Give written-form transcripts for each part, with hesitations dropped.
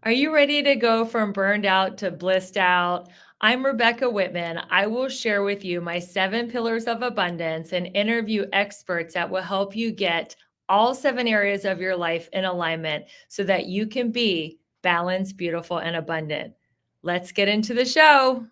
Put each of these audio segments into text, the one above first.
Are you ready to go from burned out to blissed out? I'm Rebecca Whitman. I will share with you my 7 pillars of abundance and interview experts that will help you get all 7 areas of your life in alignment so that you can be balanced, beautiful, and abundant. Let's get into the show.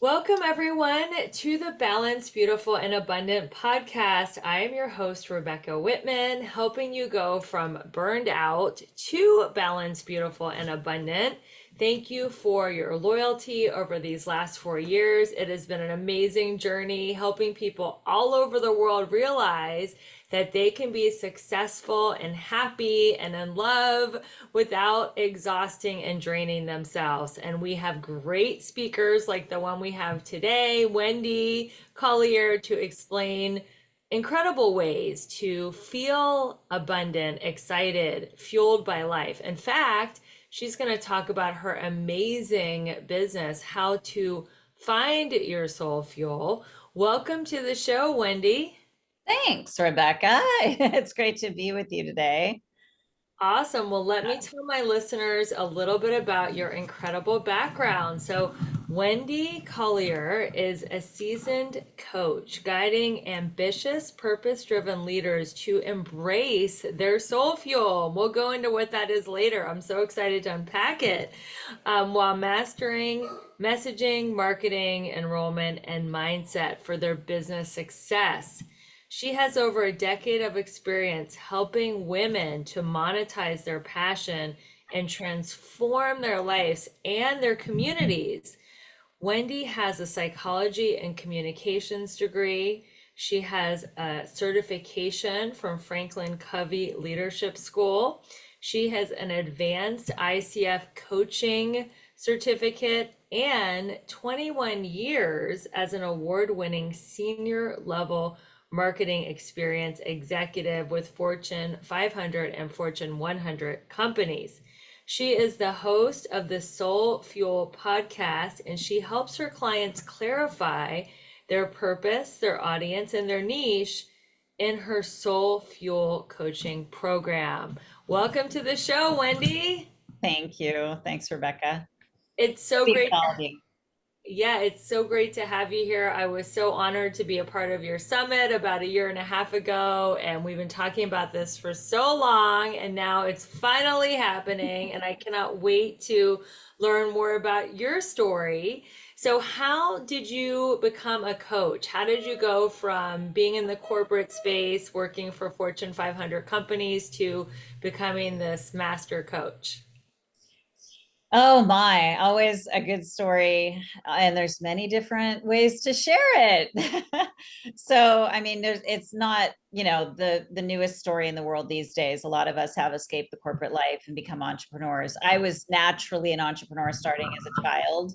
Welcome, everyone, to the Balanced, Beautiful, and Abundant podcast. I am your host, Rebecca Whitman, helping you go from burned out to balanced, beautiful, and abundant. Thank you for your loyalty over these last 4 years. It has been an amazing journey helping people all over the world realize that they can be successful and happy and in love without exhausting and draining themselves. And we have great speakers like the one we have today, Wendy Collier, to explain incredible ways to feel abundant, excited, fueled by life. In fact, she's going to talk about her amazing business, how to find your soul fuel. Welcome to the show, Wendy. Thanks, Rebecca. It's great to be with you today. Awesome. Well, let me tell my listeners a little bit about your incredible background. So, Wendy Collier is a seasoned coach guiding ambitious, purpose driven leaders to embrace their soul fuel. We'll go into what that is later. I'm so excited to unpack it while mastering messaging, marketing, enrollment, and mindset for their business success. She has over a decade of experience helping women to monetize their passion and transform their lives and their communities. Wendy has a psychology and communications degree. She has a certification from Franklin Covey Leadership School. She has an advanced ICF coaching certificate and 21 years as an award winning senior level marketing experience executive with Fortune 500 and Fortune 100 companies. She is the host of the Soulfuel podcast, and she helps her clients clarify their purpose, their audience, and their niche in her Soulfuel coaching program. Welcome to the show, Wendy. Thank you. Thanks, Rebecca. It's so Be great. quality. Yeah, it's so great to have you here. I was so honored to be a part of your summit about a year and a half ago, and we've been talking about this for so long, and now it's finally happening, and I cannot wait to learn more about your story. So, how did you become a coach? How did you go from being in the corporate space, working for Fortune 500 companies, to becoming this master coach? Oh my, always a good story. And there's many different ways to share it. So, I mean, it's not, the newest story in the world these days. A lot of us have escaped the corporate life and become entrepreneurs. I was naturally an entrepreneur starting as a child.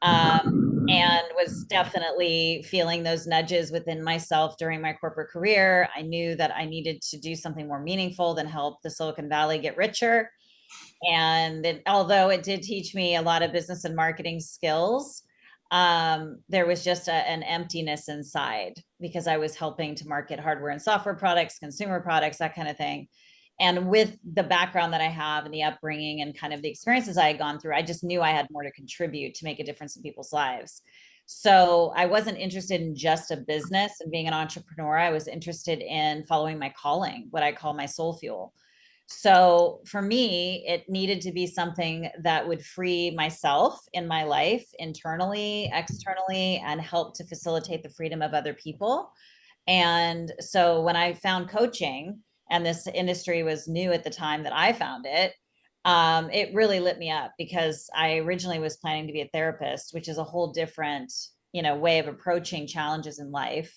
And was definitely feeling those nudges within myself during my corporate career. I knew that I needed to do something more meaningful than help the Silicon Valley get richer. And although it did teach me a lot of business and marketing skills, there was just an emptiness inside because I was helping to market hardware and software products, consumer products, that kind of thing. And with the background that I have and the upbringing and kind of the experiences I had gone through, I just knew I had more to contribute to make a difference in people's lives. So I wasn't interested in just a business and being an entrepreneur. I was interested in following my calling, what I call my soul fuel. So for me, it needed to be something that would free myself in my life, internally, externally, and help to facilitate the freedom of other people. And so when I found coaching, and this industry was new at the time that I found it, it really lit me up because I originally was planning to be a therapist, which is a whole different, way of approaching challenges in life.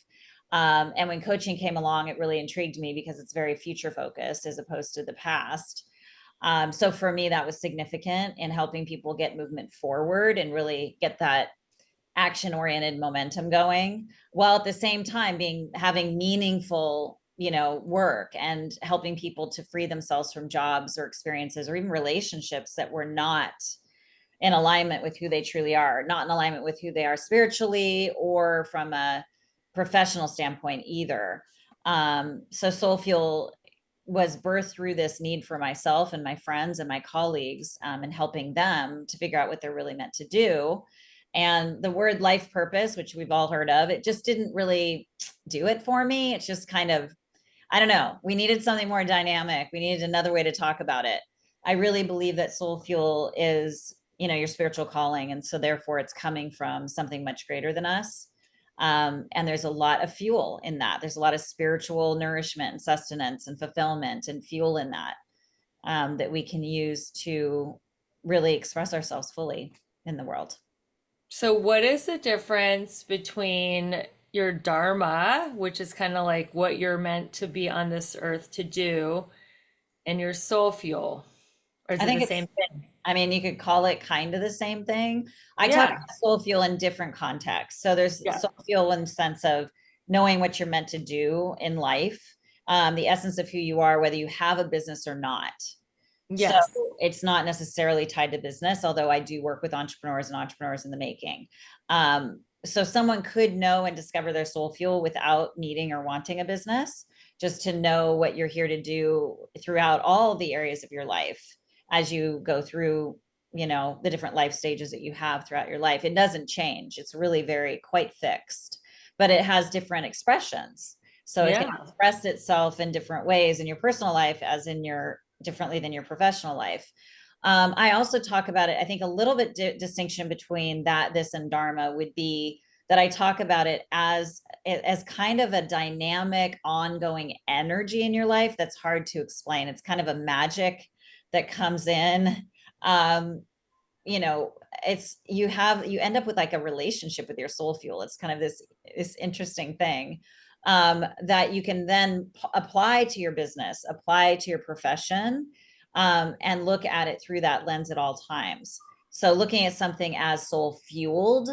And when coaching came along, it really intrigued me because it's very future focused as opposed to the past. So for me, that was significant in helping people get movement forward and really get that action oriented momentum going, while at the same time having meaningful work and helping people to free themselves from jobs or experiences or even relationships that were not in alignment with who they truly are, not in alignment with who they are spiritually or from a professional standpoint either. So Soulfuel was birthed through this need for myself and my friends and my colleagues, and helping them to figure out what they're really meant to do. And the word life purpose, which we've all heard of, it just didn't really do it for me. It's just kind of, I don't know. We needed something more dynamic. We needed another way to talk about it. I really believe that soul fuel is, your spiritual calling. And so therefore it's coming from something much greater than us. And there's a lot of fuel in that. There's a lot of spiritual nourishment and sustenance and fulfillment and fuel in that, that we can use to really express ourselves fully in the world. So, what is the difference between your dharma, which is kind of like what you're meant to be on this earth to do, and your soul fuel? Or is I it think the it's, same thing? I mean, you could call it kind of the same thing. I talk Yeah. about soul fuel in different contexts. So there's Yeah. soul fuel in the sense of knowing what you're meant to do in life, the essence of who you are, whether you have a business or not. So Yes. it's not necessarily tied to business, although I do work with entrepreneurs and entrepreneurs in the making. So someone could know and discover their soul fuel without needing or wanting a business, just to know what you're here to do throughout all the areas of your life as you go through, the different life stages that you have throughout your life. It doesn't change. It's really very quite fixed, but it has different expressions. So it can Yeah. express itself in different ways in your personal life as in your differently than your professional life. I also talk about it. I think a little bit distinction between that, this, and dharma would be that I talk about it as kind of a dynamic, ongoing energy in your life that's hard to explain. It's kind of a magic that comes in. Um, you know, you end up with like a relationship with your soul fuel. It's kind of this interesting thing, that you can then apply to your business, apply to your profession, and look at it through that lens at all times. So looking at something as soul fueled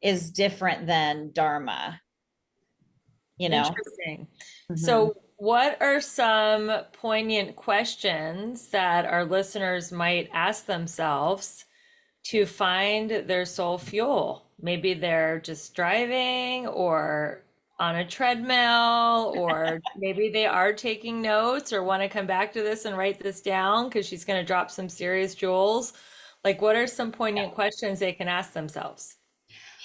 is different than dharma, you know. Interesting. Mhm. So, what are some poignant questions that our listeners might ask themselves to find their soul fuel? Maybe they're just driving or on a treadmill, or maybe they are taking notes or want to come back to this and write this down because she's going to drop some serious jewels. Like, what are some poignant questions they can ask themselves?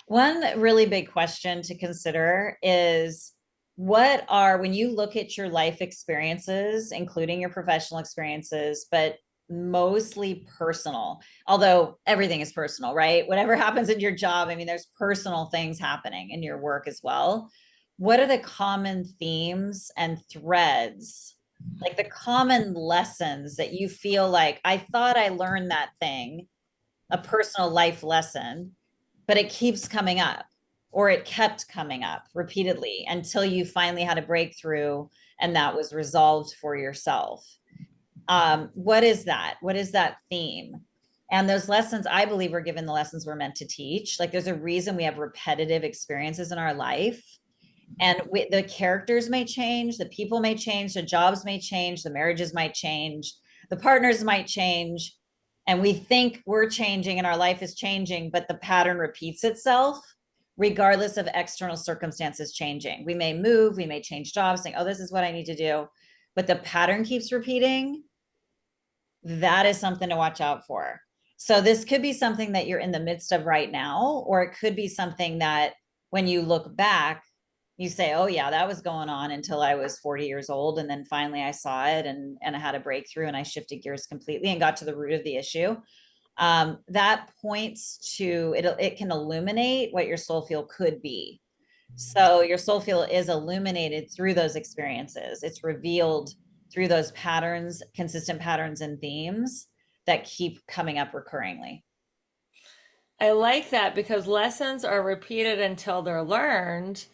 One really big question to consider is when you look at your life experiences, including your professional experiences, but mostly personal, although everything is personal, right? Whatever happens in your job, I mean, there's personal things happening in your work as well. What are the common themes and threads, like the common lessons that you feel like, I thought I learned that thing, a personal life lesson, but it keeps coming up, or it kept coming up repeatedly until you finally had a breakthrough and that was resolved for yourself. What is that? What is that theme? And those lessons, I believe, we're given the lessons we're meant to teach. Like there's a reason we have repetitive experiences in our life. And the characters may change, the people may change, the jobs may change, the marriages might change, the partners might change. And we think we're changing and our life is changing, but the pattern repeats itself regardless of external circumstances changing. We may move, we may change jobs, saying, oh, this is what I need to do. But the pattern keeps repeating. That is something to watch out for. So this could be something that you're in the midst of right now, or it could be something that when you look back, you say, oh yeah, that was going on until I was 40 years old. And then finally I saw it and I had a breakthrough and I shifted gears completely and got to the root of the issue. That points to it. It can illuminate what your soul fuel could be. So your soul fuel is illuminated through those experiences. It's revealed through those patterns, consistent patterns and themes that keep coming up recurringly. I like that because lessons are repeated until they're learned.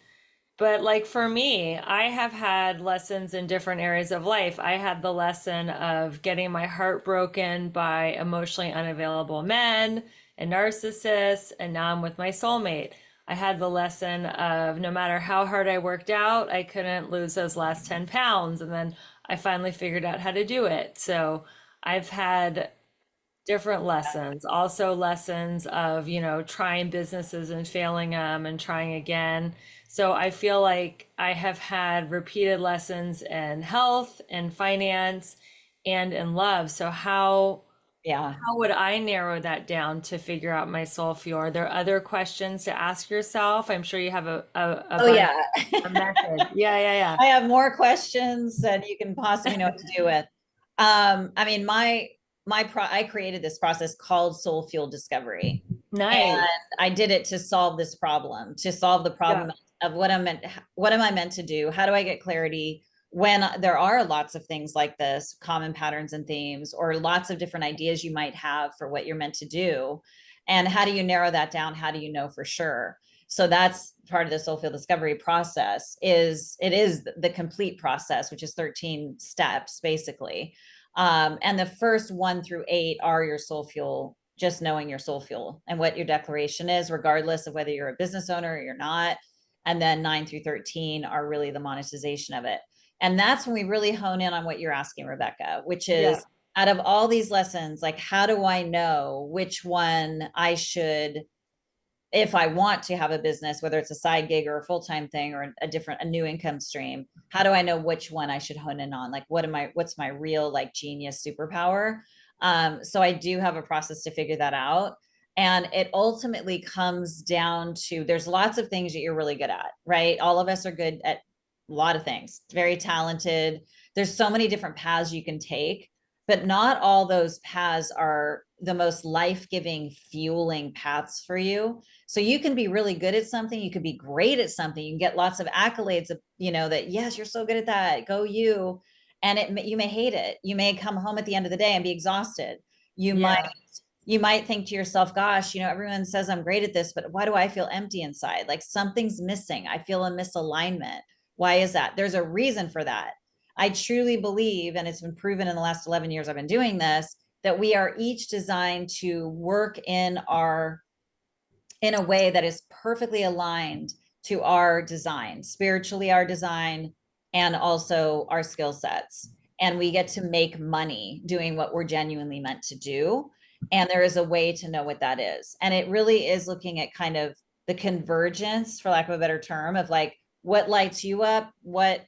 But like for me, I have had lessons in different areas of life. I had the lesson of getting my heart broken by emotionally unavailable men and narcissists, and now I'm with my soulmate. I had the lesson of no matter how hard I worked out, I couldn't lose those last 10 pounds. And then I finally figured out how to do it. So I've had different lessons, also lessons of, trying businesses and failing them and trying again. So I feel like I have had repeated lessons in health and finance and in love. So Yeah. how would I narrow that down to figure out my soul fuel? Are there other questions to ask yourself? I'm sure you have a Oh bunch, yeah. a method. Yeah, yeah, yeah. I have more questions than you can possibly know what to do with. I mean, I created this process called Soul Fuel Discovery. And Nice. I did it to solve this problem, to solve the Yeah. problem of what am I meant to do? How do I get clarity when there are lots of things like this, common patterns and themes, or lots of different ideas you might have for what you're meant to do? And how do you narrow that down? How do you know for sure? So that's part of the Soulfield discovery process. Is the complete process, which is 13 steps basically. And the first 1 through 8 are your soul fuel, just knowing your soul fuel and what your declaration is, regardless of whether you're a business owner or you're not. And then 9 through 13 are really the monetization of it. And that's when we really hone in on what you're asking, Rebecca, which Yeah. is out of all these lessons, like, how do I know which one I should, if I want to have a business, whether it's a side gig or a full-time thing or a new income stream, how do I know which one I should hone in on? Like, what's my real like genius superpower? So I do have a process to figure that out. And it ultimately comes down to, there's lots of things that you're really good at, right? All of us are good at a lot of things, very talented. There's so many different paths you can take, but not all those paths are the most life-giving, fueling paths for you. So you can be really good at something, you could be great at something, you can get lots of accolades of, that, yes, you're so good at that, go you. And you may hate it. You may come home at the end of the day and be exhausted. You might Yeah. you might think to yourself, gosh, everyone says I'm great at this, but why do I feel empty inside? Like something's missing. I feel a misalignment. Why is that? There's a reason for that. I truly believe, and it's been proven in the last 11 years I've been doing this, that we are each designed to work in a way that is perfectly aligned to our design, spiritually, our design, and also our skill sets. And we get to make money doing what we're genuinely meant to do. And there is a way to know what that is. And it really is looking at kind of the convergence, for lack of a better term, of like what lights you up, what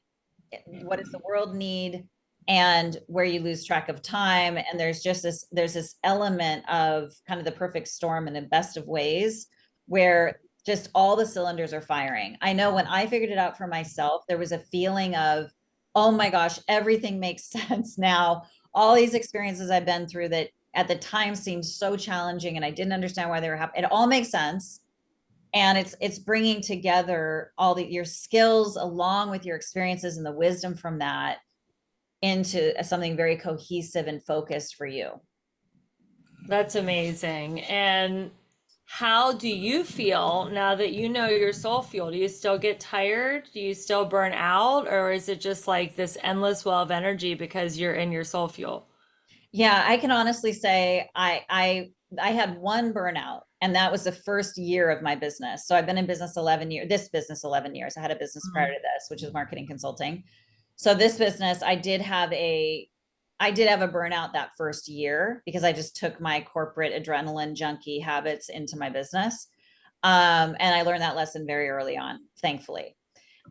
does the world need, and where you lose track of time. And there's this element of kind of the perfect storm in the best of ways, where just all the cylinders are firing. I know when I figured it out for myself, there was a feeling of, oh my gosh, everything makes sense now. All these experiences I've been through that at the time seemed so challenging and I didn't understand why they were happening, it all makes sense. And it's bringing together your skills along with your experiences and the wisdom from that into something very cohesive and focused for you. That's amazing. And how do you feel now that you know your soul fuel? Do you still get tired? Do you still burn out? Or is it just like this endless well of energy because you're in your soul fuel? Yeah, I can honestly say I had one burnout, and that was the first year of my business. So I've been in business 11 years, this business 11 years. I had a business prior Mhm. to this, which is marketing consulting. So this business, I did have a burnout that first year because I just took my corporate adrenaline junkie habits into my business. And I learned that lesson very early on, thankfully.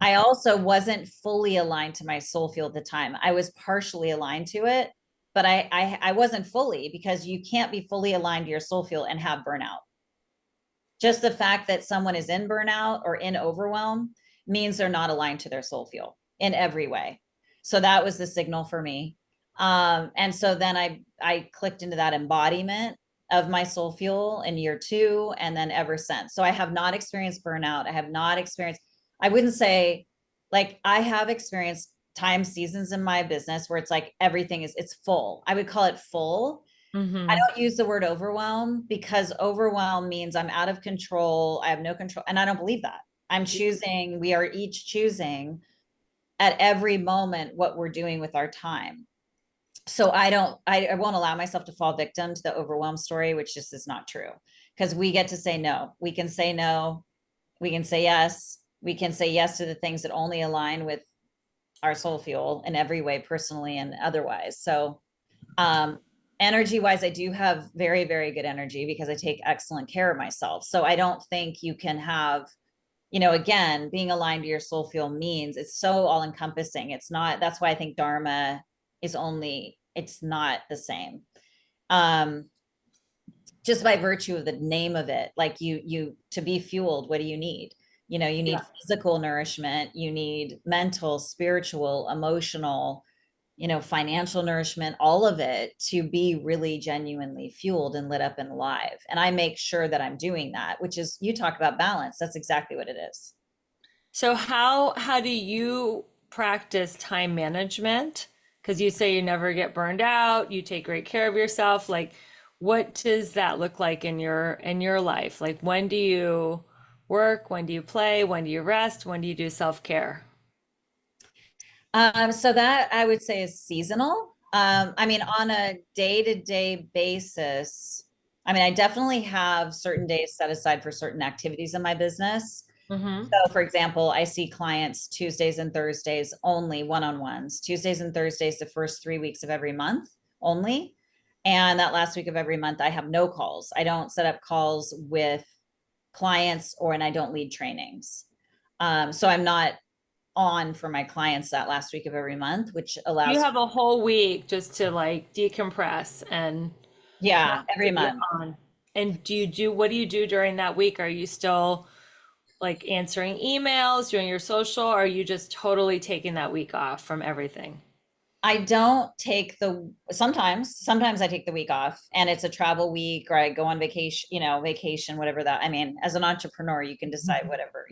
I also wasn't fully aligned to my soul field at the time. I was partially aligned to it, but I wasn't fully, because you can't be fully aligned to your soul field and have burnout. Just the fact that someone is in burnout or in overwhelm means they're not aligned to their soul field in every way. So that was the signal for me. And so then I clicked into that embodiment of my soul fuel in year 2, and then ever since. So I have not experienced burnout. I have not experienced, I wouldn't say, like, I have experienced time seasons in my business where it's like it's full. I would call it full. I Mm-hmm. don't use the word overwhelm, because overwhelm means I'm out of control. I have no control. And I don't believe that. We are each choosing at every moment what we're doing with our time. So I won't allow myself to fall victim to the overwhelm story, which just is not true. Because we get to say no. We can say no. We can say yes. We can say yes to the things that only align with our soul fuel in every way, personally and otherwise. So um, energy wise, I do have very, very good energy because I take excellent care of myself. So I don't think you can have again, being aligned to your soul fuel means it's so all encompassing. It's not, that's why I think Dharma is only, it's not the same. Um, just by virtue of the name of it, like to be fueled, what do you need? You need Yeah. physical nourishment, you need mental, spiritual, emotional, financial nourishment, all of it to be really genuinely fueled and lit up and alive. And I make sure that I'm doing that, which is, you talk about balance. That's exactly what it is. So how do you practice time management? Because you say you never get burned out, you take great care of yourself. Like, what does that look like in your life? Like, when do you work? When do you play? When do you rest? When do you do self-care? So that I would say is seasonal. I mean, on a day-to-day basis, I mean, I definitely have certain days set aside for certain activities in my business. Mm-hmm. So, for example, I see clients Tuesdays and Thursdays only, one-on-ones, Tuesdays and Thursdays, the first 3 weeks of every month only. And that last week of every month, I have no calls. I don't set up calls with clients, and I don't lead trainings. So I'm not on for my clients that last week of every month, which You allows, have a whole week just to like decompress and not yeah, to every be month. on. And what do you do during that week? Are you still like answering emails, doing your social, or are you just totally taking that week off from everything? I don't take sometimes I take the week off and it's a travel week or I go on vacation, vacation, whatever that, I mean, as an entrepreneur, you can decide whatever,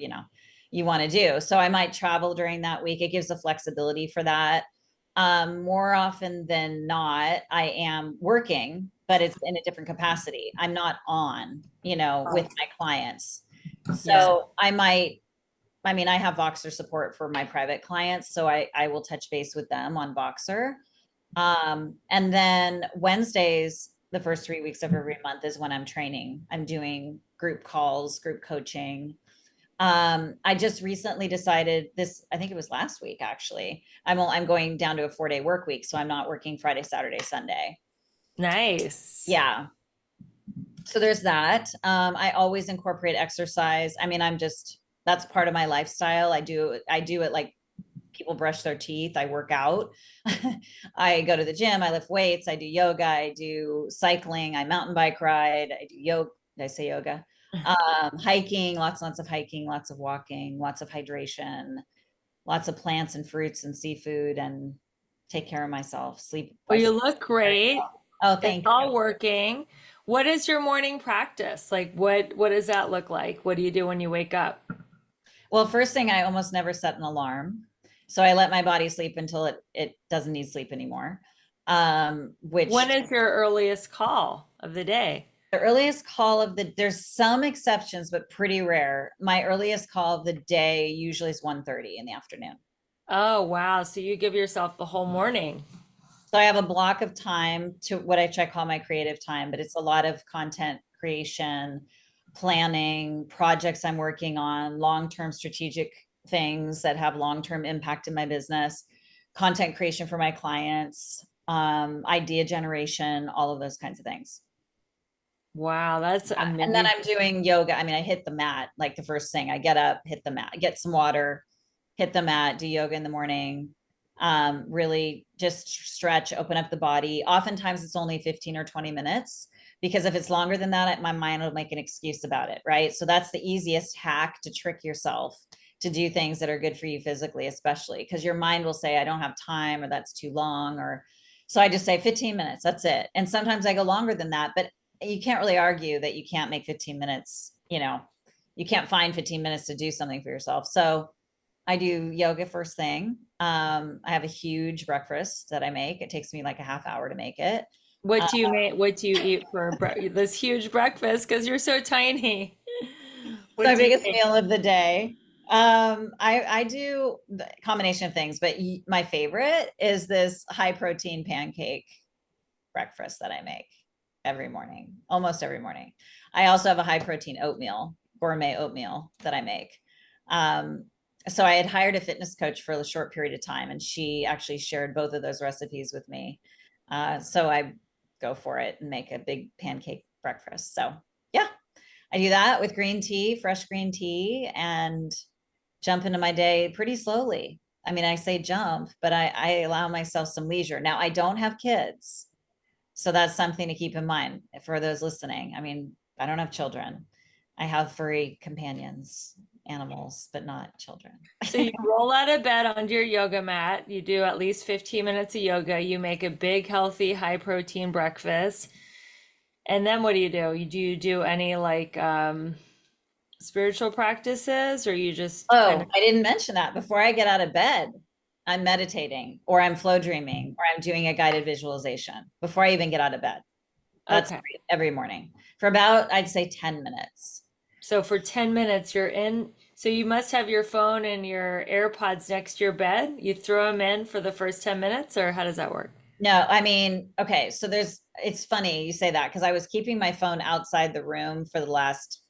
you want to do. So I might travel during that week. It gives the flexibility for that. More often than not, I am working, but it's in a different capacity. I'm not on, with my clients. Yeah. So I mean, I have Voxer support for my private clients, so I will touch base with them on Voxer. And then Wednesdays, the first 3 weeks of every month is when I'm training. I'm doing group calls, group coaching. I just recently decided this, I think it was last week actually. I'm going down to a 4-day work week, so I'm not working Friday, Saturday, Sunday. Nice. Yeah. So there's that. I always incorporate exercise. I mean, that's part of my lifestyle. I do it like people brush their teeth. I work out. I go to the gym. I lift weights. I do yoga. I do cycling. I mountain bike ride. I do yoga. Did I say yoga? Hiking, lots and lots of hiking, lots of walking, lots of hydration, lots of plants and fruits and seafood, and take care of myself. Sleep. Well, you look great. Oh, It's thank you. all working. What is your morning practice? Like what does that look like? What do you do when you wake up? Well, first thing, I almost never set an alarm. So I let my body sleep until it doesn't need sleep anymore. Which When is your earliest call of the day? the earliest call of there's some exceptions, but pretty rare. My earliest call of the day usually is 1:30 in the afternoon. Oh, wow. So you give yourself the whole morning. So I have a block of time to what I call my creative time, but it's a lot of content creation, planning, projects I'm working on, long-term strategic things that have long-term impact in my business, content creation for my clients, idea generation, all of those kinds of things. Wow, that's And then amazing. I'm doing yoga. I mean, I hit the mat like the first thing. I get up, hit the mat, get some water, hit the mat, do yoga in the morning. Really just stretch, open up the body. Oftentimes it's only 15 or 20 minutes because if it's longer than that, my mind will make an excuse about it, right? So that's the easiest hack to trick yourself to do things that are good for you physically, especially because your mind will say, I don't have time, or that's too long, or so I just say 15 minutes, that's it. And sometimes I go longer than that, but you can't really argue that you can't make 15 minutes, you can't find 15 minutes to do something for yourself. So I do yoga first thing. I have a huge breakfast that I make. It takes me like a half hour to make it. What do you make? What do you eat for this huge breakfast? Because you're so tiny. What My do you biggest make? meal of the day. I do the combination of things, but my favorite is this high protein pancake breakfast that I make every morning, almost every morning. I also have a high protein oatmeal, gourmet oatmeal that I make. Um, so I had hired a fitness coach for a short period of time, and she actually shared both of those recipes with me. So I go for it and make a big pancake breakfast. So yeah, I do that with green tea, fresh green tea, and jump into my day pretty slowly. I mean, I say jump, but I allow myself some leisure. Now, I don't have kids. So that's something to keep in mind for those listening. I mean, I don't have children. I have furry companions, animals, but not children. So you roll out of bed onto your yoga mat, you do at least 15 minutes of yoga, you make a big, healthy, high protein breakfast. And then what do? You do any like spiritual practices or you just kind Oh, of I didn't mention that. Before I get out of bed, I'm meditating or I'm flow dreaming or I'm doing a guided visualization before I even get out of bed. That's okay. every morning for about, I'd say 10 minutes. So for 10 minutes you're in, so you must have your phone and your AirPods next to your bed. You throw them in for the first 10 minutes or how does that work? No, I mean, okay, so it's funny you say that because I was keeping my phone outside the room for the last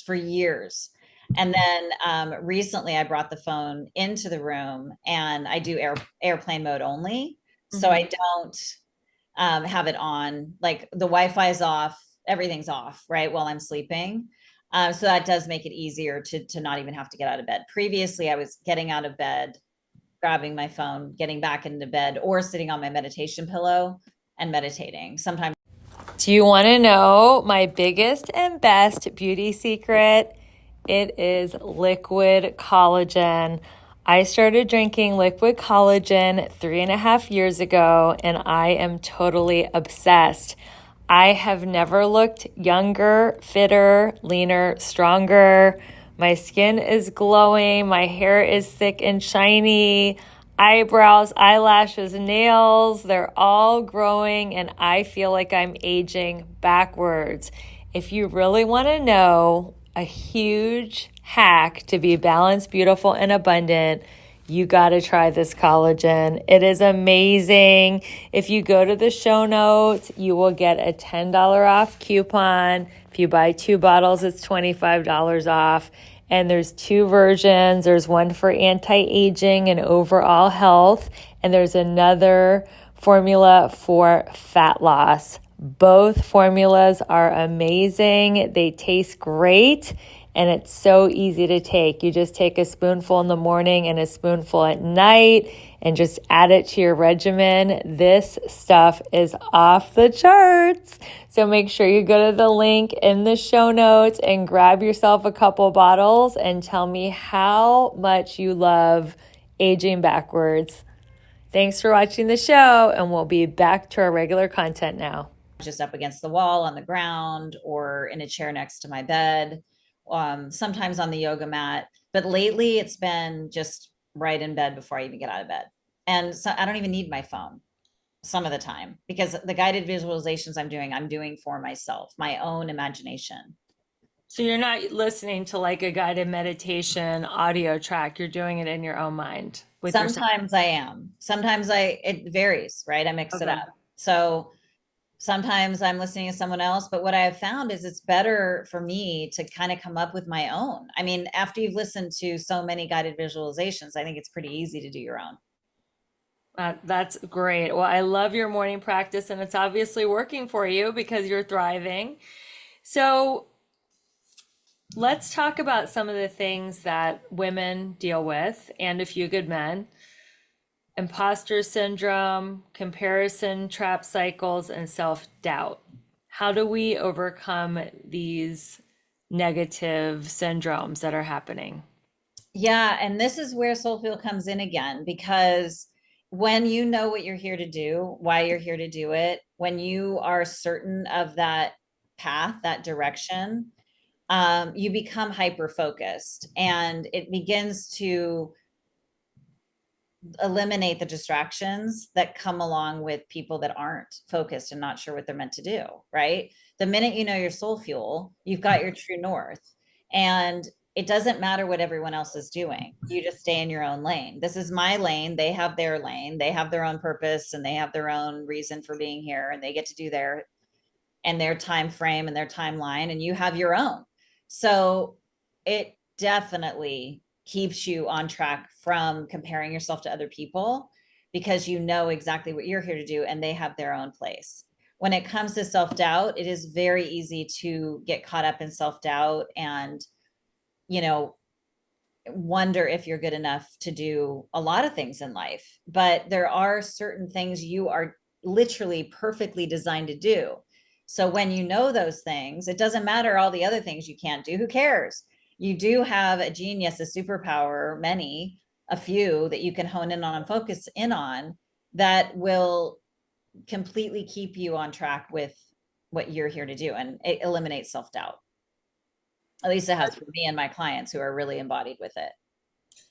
for years. And then recently I brought the phone into the room and I do airplane mode only. So Mhm. I don't have it on, like the Wi-Fi is off, everything's off, right, while I'm sleeping. So that does make it easier to not even have to get out of bed. Previously, I was getting out of bed, grabbing my phone, getting back into bed, or sitting on my meditation pillow and meditating. Sometimes. Do you want to know my biggest and best beauty secret? It is liquid collagen. I started drinking liquid collagen 3.5 years ago, and I am totally obsessed. I have never looked younger, fitter, leaner, stronger. My skin is glowing. My hair is thick and shiny. Eyebrows, eyelashes, nails, they're all growing, and I feel like I'm aging backwards. If you really want to know a huge hack to be balanced, beautiful, and abundant, you got to try this collagen. It is amazing. If you go to the show notes, you will get a $10 off coupon. If you buy 2 bottles, it's $25 off. And there's 2 versions. There's one for anti-aging and overall health, and there's another formula for fat loss. Both formulas are amazing. They taste great, and it's so easy to take. You just take a spoonful in the morning and a spoonful at night and just add it to your regimen. This stuff is off the charts. So make sure you go to the link in the show notes and grab yourself a couple bottles and tell me how much you love aging backwards. Thanks for watching the show, and we'll be back to our regular content now. Just up against the wall on the ground or in a chair next to my bed, sometimes on the yoga mat. But lately it's been just right in bed before I even get out of bed. And so I don't even need my phone some of the time because the guided visualizations I'm doing for myself, my own imagination. So you're not listening to like a guided meditation audio track. You're doing it in your own mind with yourself. Sometimes I am. Sometimes it varies, right? I mix it Okay. up. So sometimes I'm listening to someone else, but what I have found is it's better for me to kind of come up with my own. I mean, after you've listened to so many guided visualizations, I think it's pretty easy to do your own. That's great. Well, I love your morning practice, and it's obviously working for you because you're thriving. So let's talk about some of the things that women deal with, and a few good men: imposter syndrome, comparison trap cycles, and self doubt. How do we overcome these negative syndromes that are happening? Yeah, and this is where Soulfuel comes in again because when you know what you're here to do, why you're here to do it, when you are certain of that path, that direction, you become hyper focused and it begins to eliminate the distractions that come along with people that aren't focused and not sure what they're meant to do, right? The minute you know your soul fuel, you've got your true north. And it doesn't matter what everyone else is doing. You just stay in your own lane. This is my lane. They have their lane. They have their own purpose and they have their own reason for being here and they get to do their time frame and their timeline and you have your own. So it definitely keeps you on track from comparing yourself to other people because you know exactly what you're here to do and they have their own place. when it comes to self-doubt, it is very easy to get caught up in self-doubt and, you know, wonder if you're good enough to do a lot of things in life. But there are certain things you are literally perfectly designed to do. So when you know those things, it doesn't matter all the other things you can't do. Who cares? You do have a genius, a superpower, many, a few that you can hone in on and focus in on that will completely keep you on track with what you're here to do, and it eliminates self-doubt. At least it has for me and my clients who are really embodied with it.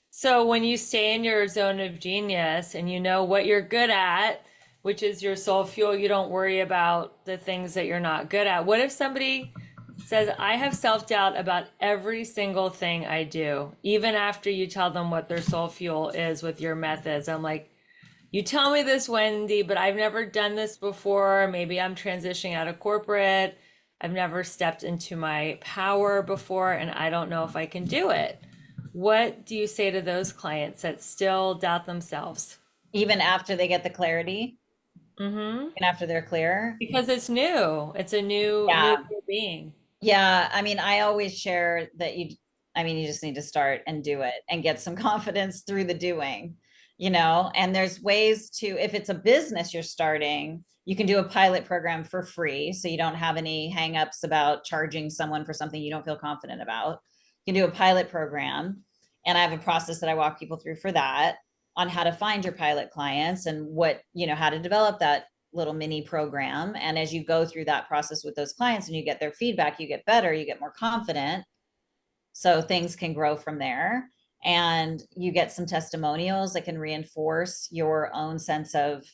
So when you stay in your zone of genius and you know what you're good at, which is your soul fuel, you don't worry about the things that you're not good at. What if somebody says, I have self-doubt about every single thing I do, even after you tell them what their soul fuel is with your methods? I'm like, you tell me this, Wendy, but I've never done this before. Maybe I'm transitioning out of corporate. I've never stepped into my power before, and I don't know if I can do it. What do you say to those clients that still doubt themselves? Even after they get the clarity Mm-hmm. and after they're clear. Because it's new. It's a new Yeah. being. Yeah. I mean, I always share that you just need to start and do it and get some confidence through the doing, and there's ways to, if it's a business you're starting, you can do a pilot program for free. So you don't have any hangups about charging someone for something you don't feel confident about. You can do a pilot program. And I have a process that I walk people through for that, on how to find your pilot clients and how to develop that little mini program. And as you go through that process with those clients and you get their feedback, you get better, you get more confident. So things can grow from there. And you get some testimonials that can reinforce your own sense of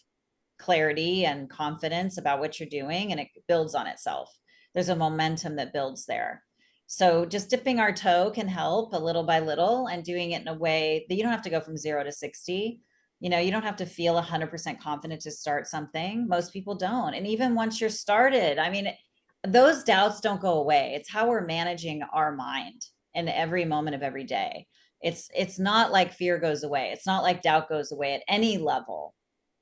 clarity and confidence about what you're doing, and it builds on itself. There's a momentum that builds there. So just dipping our toe can help a little by little, and doing it in a way that you don't have to go from 0 to 60. You don't have to feel 100% confident to start something. Most people don't. And even once you're started, I mean, those doubts don't go away. It's how we're managing our mind in every moment of every day. It's not like fear goes away. It's not like doubt goes away at any level.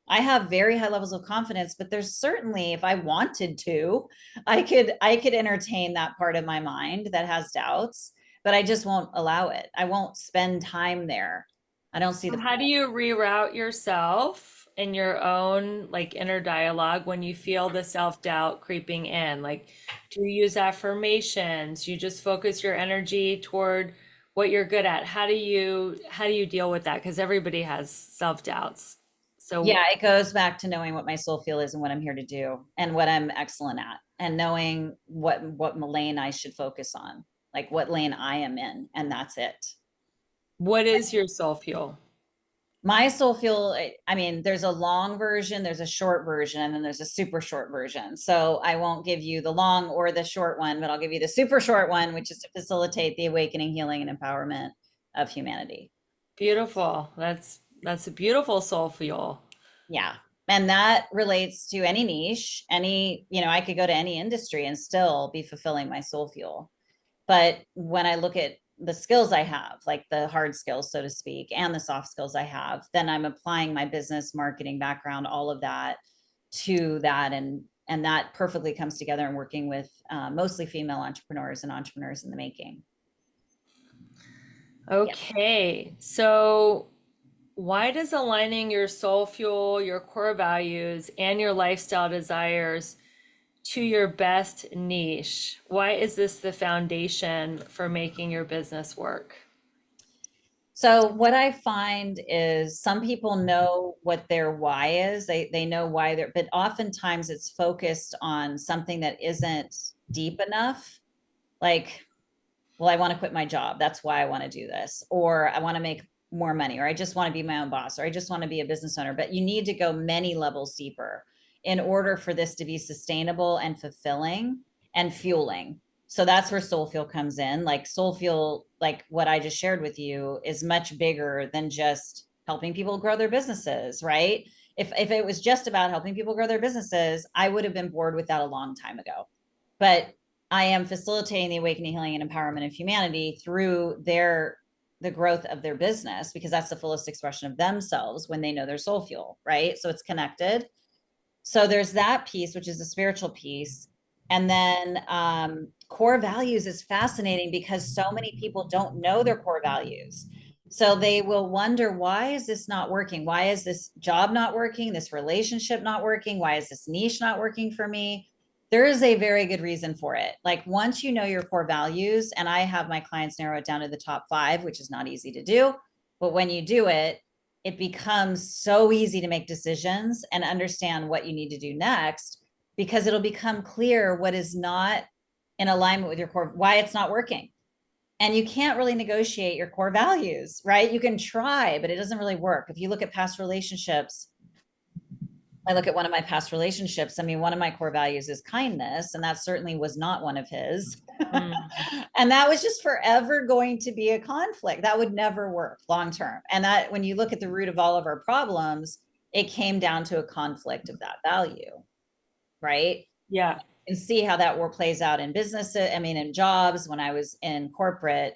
I have very high levels of confidence, but there's certainly, if I wanted to, I could entertain that part of my mind that has doubts, but I just won't allow it. I won't spend time there. I don't see the How do you reroute yourself in your own like inner dialogue when you feel the self-doubt creeping in? Like, do you use affirmations? You just focus your energy toward what you're good at. How do you deal with that? Because everybody has self-doubts. So Yeah, it goes back to knowing what my soul feel is and what I'm here to do and what I'm excellent at, and knowing what lane I should focus on, like what lane I am in, and that's it. what is your soul fuel? My soul feel, I mean, there's a long version, there's a short version, and then there's a super short version. So I won't give you the long or the short one, but I'll give you the super short one, which is to facilitate the awakening, healing, and empowerment of humanity. Beautiful. That's a beautiful soul fuel. Yeah. And that relates to any niche, I could go to any industry and still be fulfilling my soul fuel. But when I look at the skills I have, like the hard skills, so to speak, and the soft skills I have, then I'm applying my business marketing background, all of that to that. And that perfectly comes together in working with mostly female entrepreneurs and entrepreneurs in the making. Yeah. Okay. So why does aligning your soul fuel, your core values, and your lifestyle desires to your best niche, why is this the foundation for making your business work? So what I find is some people know what their why is. They know why they're, but oftentimes it's focused on something that isn't deep enough. Like, well, I want to quit my job. That's why I want to do this. Or I want to make more money, or I just want to be my own boss, or I just want to be a business owner. But you need to go many levels deeper in order for this to be sustainable and fulfilling and fueling. So that's where soul fuel comes in. Like soul fuel, like what I just shared with you, is much bigger than just helping people grow their businesses, right? If it was just about helping people grow their businesses, I would have been bored with that a long time ago. But I am facilitating the awakening, healing, and empowerment of humanity through the growth of their business, because that's the fullest expression of themselves when they know their soul fuel, right? So it's connected. So there's that piece, which is the spiritual piece. And then core values is fascinating because so many people don't know their core values. So they will wonder, why is this not working? Why is this job not working? This relationship not working? Why is this niche not working for me? There is a very good reason for it. Like once you know your core values, and I have my clients narrow it down to the top 5, which is not easy to do. But when you do it, it becomes so easy to make decisions and understand what you need to do next, because it'll become clear what is not in alignment with your core, why it's not working. And you can't really negotiate your core values, right? You can try, but it doesn't really work. If you look at past relationships, I look at one of my past relationships. I mean, one of my core values is kindness, and that certainly was not one of his. Mm. And that was just forever going to be a conflict. That would never work long term. And that when you look at the root of all of our problems, it came down to a conflict of that value, right? Yeah. And see how that war plays out in business. I mean, in jobs, when I was in corporate,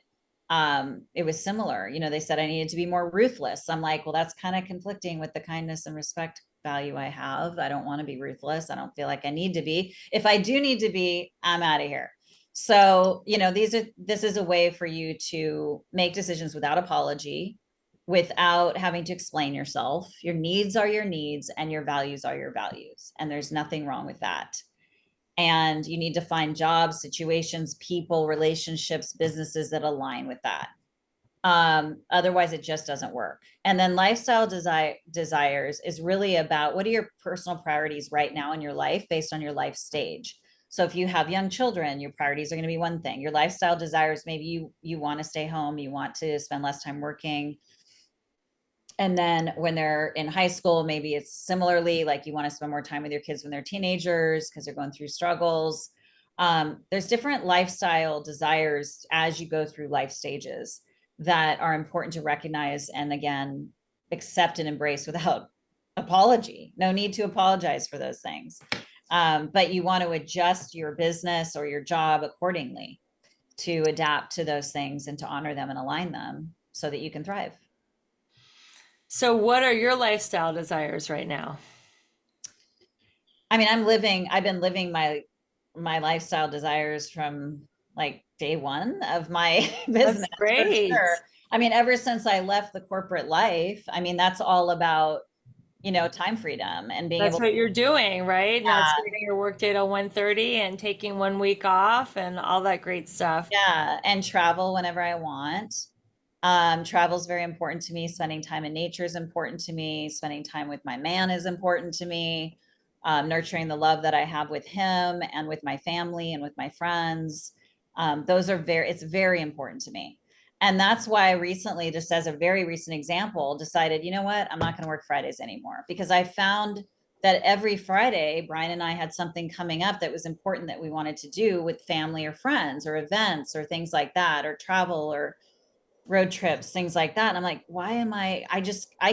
it was similar. You know, they said I needed to be more ruthless. I'm like, well, that's kind of conflicting with the kindness and respect value I have. I don't want to be ruthless. I don't feel like I need to be. If I do need to be, I'm out of here. So, you know, this is a way for you to make decisions without apology, without having to explain yourself. Your needs are your needs and your values are your values. And there's nothing wrong with that. And you need to find jobs, situations, people, relationships, businesses that align with that. Otherwise it just doesn't work. And then lifestyle desires is really about, what are your personal priorities right now in your life based on your life stage. So if you have young children, your priorities are going to be one thing. Your lifestyle desires, maybe you want to stay home, you want to spend less time working. And then when they're in high school, maybe it's similarly like you want to spend more time with your kids when they're teenagers because they're going through struggles. There's different lifestyle desires as you go through life stages that are important to recognize and, again, accept and embrace without apology. No need to apologize for those things. But you want to adjust your business or your job accordingly to adapt to those things and to honor them and align them so that you can thrive. So what are your lifestyle desires right now? I mean, I've been living my lifestyle desires from like day one of my That's business for great. sure. I mean, ever since I left the corporate life, I mean, that's all about, time freedom and being That's able to, what you're doing, right? Not uh, starting your workday till 1:30 and taking 1 week off and all that great stuff. yeah, and travel whenever I want. Travel is very important to me. Spending time in nature is important to me. Spending time with my man is important to me. Nurturing the love that I have with him and with my family and with my friends. It's very important to me. And that's why I recently, just as a very recent example, decided, you know what, I'm not going to work Fridays anymore, because I found that every Friday, Brian and I had something coming up that was important that we wanted to do with family or friends or events or things like that, or travel or road trips, things like that. And I'm like, why am I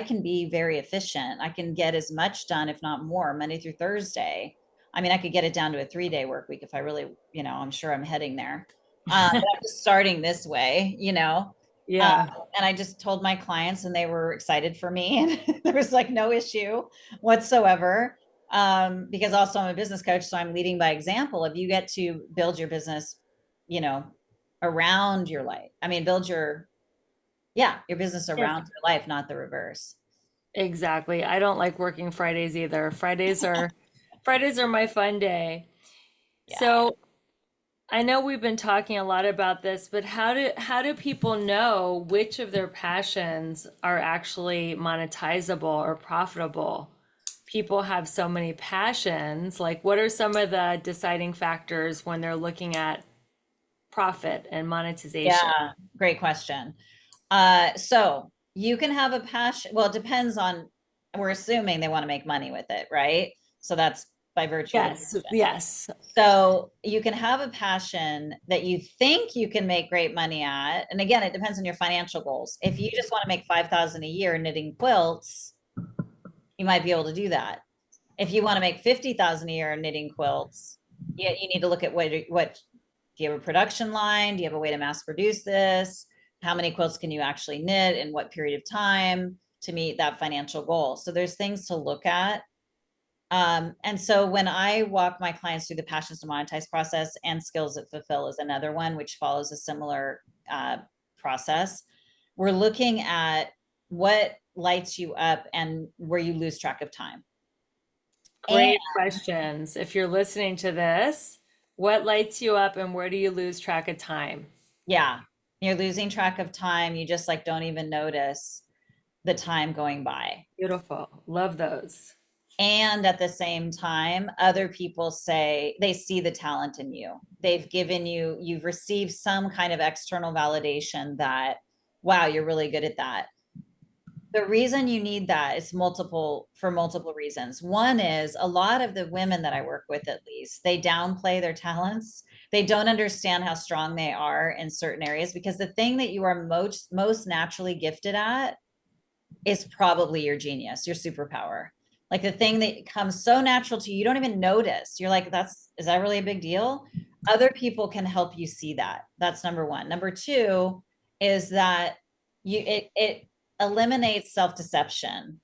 can be very efficient. I can get as much done, if not more, Monday through Thursday. I mean, I could get it down to a 3-day work week if I really, I'm sure I'm heading there. But I'm just starting this way, uh, Yeah. and I just told my clients and they were excited for me. And there was like no issue whatsoever. Because also I'm a business coach, so I'm leading by example. If you get to build your business, you know, around your life, I mean, your business Yeah. around your life, not the reverse. Exactly. I don't like working Fridays either. Fridays are my fun day. Yeah. So I know we've been talking a lot about this, but how do people know which of their passions are actually monetizable or profitable? People have so many passions. Like, what are some of the deciding factors when they're looking at profit and monetization? Yeah. Great question. So you can have a passion. Well, it depends on, we're assuming they want to make money with it, right? So that's by virtue of the Yes, question. yes. So you can have a passion that you think you can make great money at. And again, it depends on your financial goals. If you just want to make 5,000 a year knitting quilts, you might be able to do that. If you want to make 50,000 a year knitting quilts, you need to look at what do you have a production line? Do you have a way to mass produce this? How many quilts can you actually knit in what period of time to meet that financial goal? So there's things to look at. And so when I walk my clients through the Passions to Monetize process, and Skills That Fulfill is another one, which follows a similar process, we're looking at what lights you up and where you lose track of time. And Great questions. If you're listening to this, what lights you up and where do you lose track of time? yeah, you're losing track of time. You just like don't even notice the time going by. Beautiful. Love those. And at the same time, other people say they see the talent in you. They've given you, you've received some kind of external validation that, wow, you're really good at that. The reason you need that is for multiple reasons. One is a lot of the women that I work with, at least, they downplay their talents. They don't understand how strong they are in certain areas, because the thing that you are most naturally gifted at is probably your genius, your superpower. Like the thing that comes so natural to you, you don't even notice. You're like, is that really a big deal? Other people can help you see that. That's number one. Number two is that it eliminates self-deception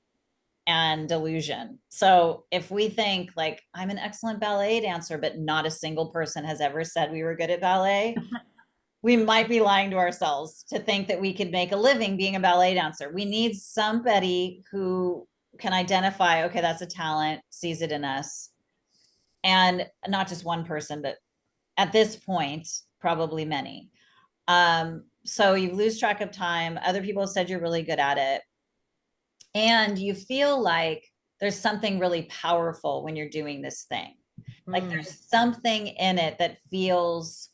and delusion. So if we think like, I'm an excellent ballet dancer, but not a single person has ever said we were good at ballet, we might be lying to ourselves to think that we could make a living being a ballet dancer. We need somebody who can identify, okay, that's a talent, sees it in us. And not just one person, but at this point, probably many. So you lose track of time. Other people have said you're really good at it. And you feel like there's something really powerful when you're doing this thing. Like Mm. there's something in it that feels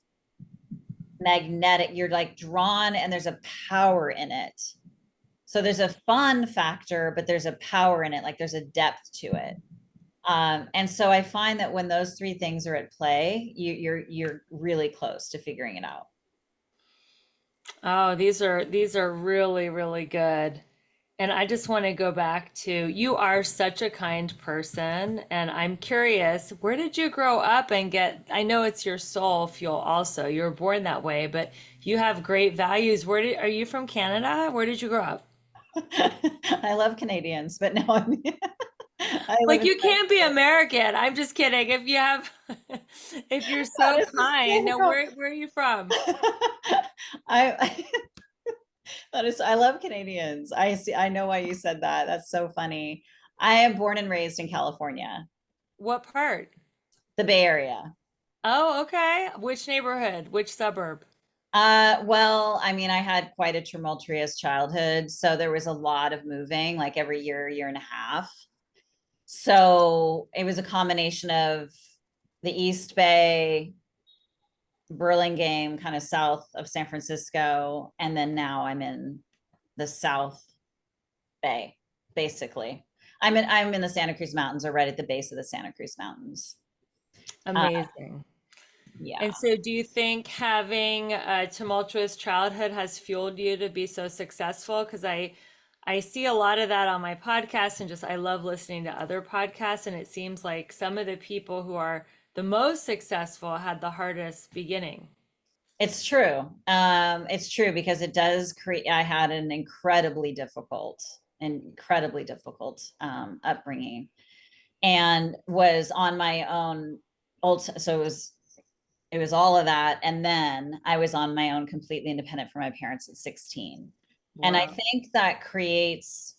magnetic. You're like drawn, and there's a power in it. So there's a fun factor, but there's a power in it. Like there's a depth to it. And so I find that when those three things are at play, you're really close to figuring it out. Oh, these are really, really good. And I just want to go back to you are such a kind person. And I'm curious, where did you grow up and get? I know it's your soul fuel also. You were born that way, but you have great values. Are you from Canada? Where did you grow up? I love Canadians, but no, I live Like in you can't be American. I'm just kidding. If you have, if you're that so is the kind, thing. no, No. where are you from? I I love Canadians. I see, I know why you said that. That's so funny. I am born and raised in California, What part? the Bay Area. Oh, okay. Which neighborhood? Which suburb? Well, I mean, I had quite a tumultuous childhood, so there was a lot of moving, like every year, year and a half. So it was a combination of the East Bay, Burlingame, kind of south of San Francisco, and then now I'm in the South Bay, basically. I'm in the Santa Cruz Mountains, or right at the base of the Santa Cruz Mountains. Uh, Amazing. yeah. And so, do you think having a tumultuous childhood has fueled you to be so successful? Because I see a lot of that on my podcast, and just I love listening to other podcasts. And it seems like some of the people who are the most successful had the hardest beginning. It's true. It's true because it does create. I had an incredibly difficult upbringing, and was on my own. So it was all of that, and then I was on my own, completely independent from my parents at 16. And I Wow. think that creates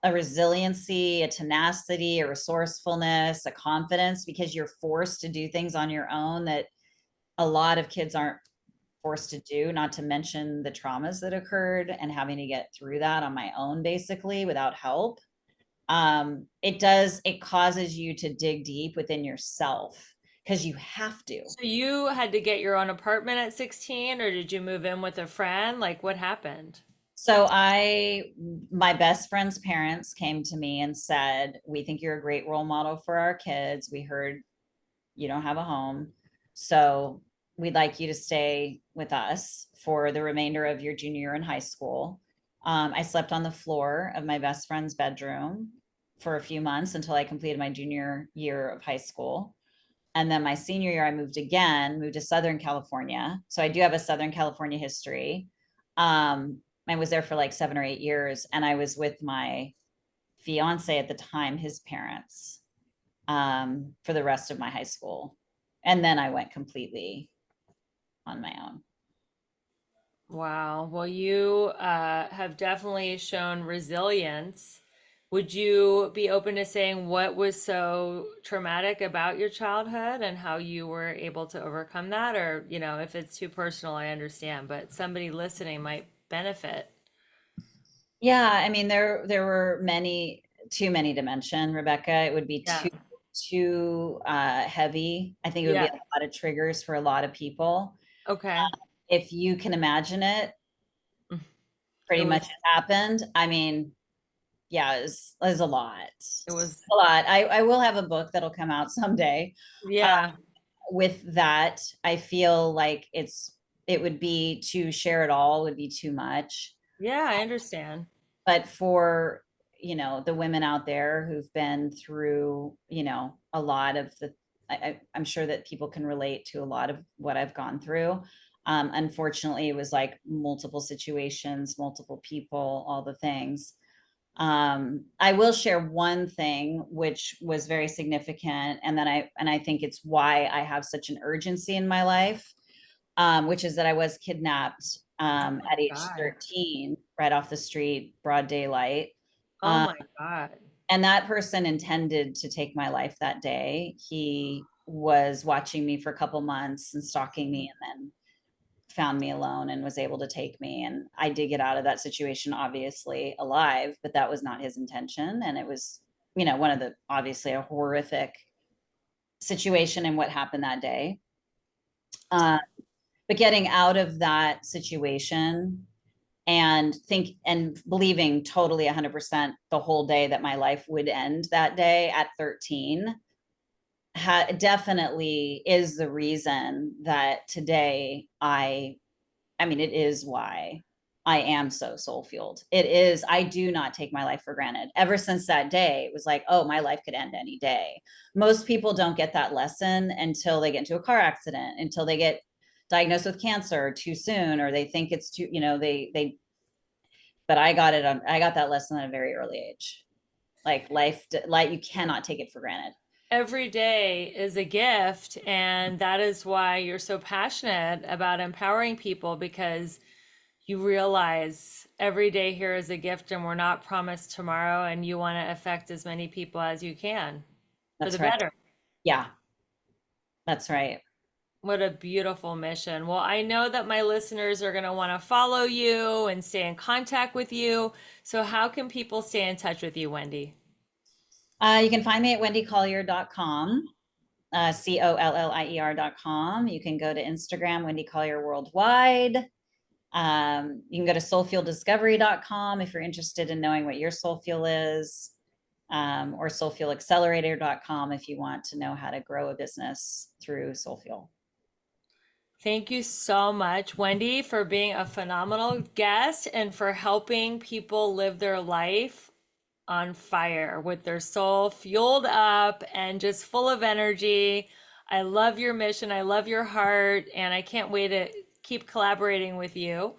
a resiliency, a tenacity, a resourcefulness, a confidence, because you're forced to do things on your own that a lot of kids aren't forced to do, not to mention the traumas that occurred and having to get through that on my own, basically without help. It causes you to dig deep within yourself because you have to. So you had to get your own apartment at 16, or did you move in with a friend? Like, what happened? So my best friend's parents came to me and said, we think you're a great role model for our kids. We heard you don't have a home, so we'd like you to stay with us for the remainder of your junior year in high school. I slept on the floor of my best friend's bedroom for a few months until I completed my junior year of high school. And then my senior year, I moved to Southern California. So I do have a Southern California history. I was there for like 7 or 8 years, and I was with my fiance at the time, his parents. for the rest of my high school. And then I went completely on my own. Wow. Well, you have definitely shown resilience. Would you be open to saying what was so traumatic about your childhood and how you were able to overcome that? Or, if it's too personal, I understand, but somebody listening might benefit. Yeah, I mean, there were too many to mention, Rebecca. It would be Yeah. too heavy. I think it would be Yeah. a lot of triggers for a lot of people. Okay. If you can imagine it, It pretty much was, it happened. I mean, yeah, it was a lot. it was, A lot. I will have a book that'll come out someday. yeah. With that, I feel like it would be to share it all would be too much. Yeah, I understand. But for, the women out there who've been through, a lot of I'm sure that people can relate to a lot of what I've gone through. Unfortunately, it was like multiple situations, multiple people, all the things. I will share one thing which was very significant, and I think it's why I have such an urgency in my life, which is that I was kidnapped Oh my at age God. 13, right off the street, broad daylight. Oh Um, my God. and that person intended to take my life that day. He was watching me for a couple months and stalking me, and then found me alone and was able to take me. And I did get out of that situation, obviously alive, but that was not his intention. And it was, one of the obviously a horrific situation in what happened that day. Uh, but getting out of that situation and believing totally 100% the whole day that my life would end that day at 13 definitely is the reason that today I mean, it is why I am so soul fueled. It is, I do not take my life for granted. Ever since that day, it was like, oh, my life could end any day. Most people don't get that lesson until they get into a car accident, until they get diagnosed with cancer too soon, or they think it's too, but I got that lesson at a very early age. Like you cannot take it for granted. Every day is a gift, and that is why you're so passionate about empowering people, because you realize every day here is a gift and we're not promised tomorrow, and you want to affect as many people as you can for the That's right. better. Yeah, that's right. What a beautiful mission. Well, I know that my listeners are going to want to follow you and stay in contact with you. So, how can people stay in touch with you, Wendy? You can find me at wendycollier.com. COLLIER.com. You can go to Instagram, Wendy Collier Worldwide. You can go to soulfueldiscovery.com if you're interested in knowing what your soul fuel is, or soulfuelaccelerator.com if you want to know how to grow a business through Soulfuel. Thank you so much, Wendy, for being a phenomenal guest and for helping people live their life on fire with their soul fueled up and just full of energy. I love your mission. I love your heart. And I can't wait to keep collaborating with you.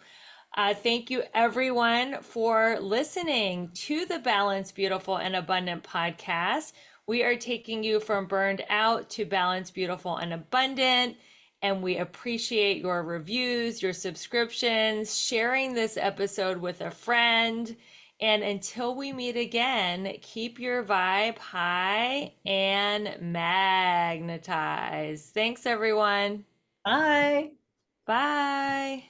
Thank you, everyone, for listening to the Balanced, Beautiful, and Abundant podcast. We are taking you from burned out to balanced, beautiful, and abundant. And we appreciate your reviews, your subscriptions, sharing this episode with a friend. And until we meet again, keep your vibe high and magnetize. Thanks, everyone. Bye. Bye.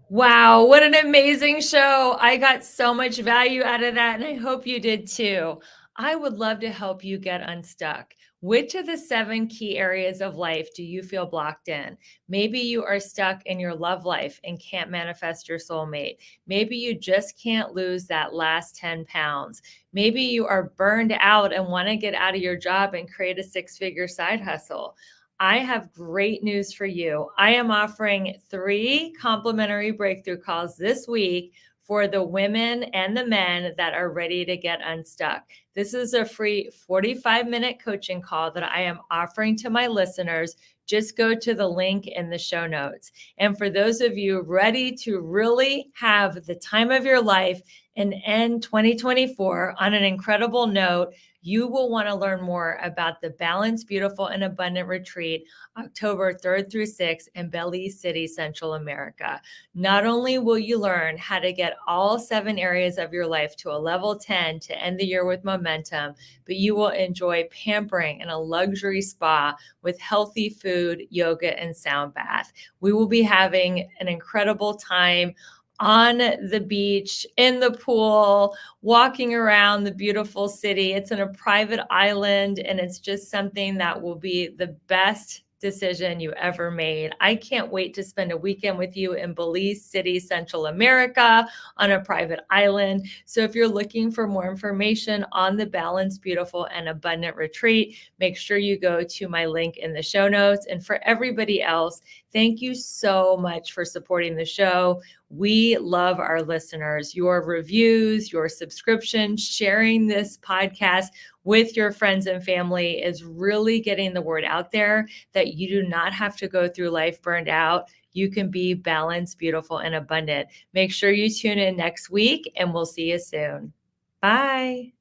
Wow, what an amazing show. I got so much value out of that, and I hope you did too. I would love to help you get unstuck. Which of the 7 key areas of life do you feel blocked in? Maybe you are stuck in your love life and can't manifest your soulmate. Maybe you just can't lose that last 10 pounds. Maybe you are burned out and want to get out of your job and create a 6-figure side hustle. I have great news for you. I am offering 3 complimentary breakthrough calls this week for the women and the men that are ready to get unstuck. This is a free 45-minute coaching call that I am offering to my listeners. Just go to the link in the show notes. And for those of you ready to really have the time of your life and end 2024 on an incredible note, you will want to learn more about the Balanced, Beautiful, and Abundant Retreat, October 3rd through 6th in Belize City, Central America. Not only will you learn how to get all 7 areas of your life to a level 10 to end the year with momentum, but you will enjoy pampering in a luxury spa with healthy food, yoga, and sound bath. We will be having an incredible time on the beach, in the pool, walking around the beautiful city. It's in a private island, and it's just something that will be the best decision you ever made. I can't wait to spend a weekend with you in Belize City, Central America, on a private island. So if you're looking for more information on the Balanced, Beautiful, and Abundant Retreat, make sure you go to my link in the show notes. And for everybody else, thank you so much for supporting the show. We love our listeners. Your reviews, your subscriptions, sharing this podcast with your friends and family is really getting the word out there that you do not have to go through life burned out. You can be balanced, beautiful, and abundant. Make sure you tune in next week, and we'll see you soon. Bye.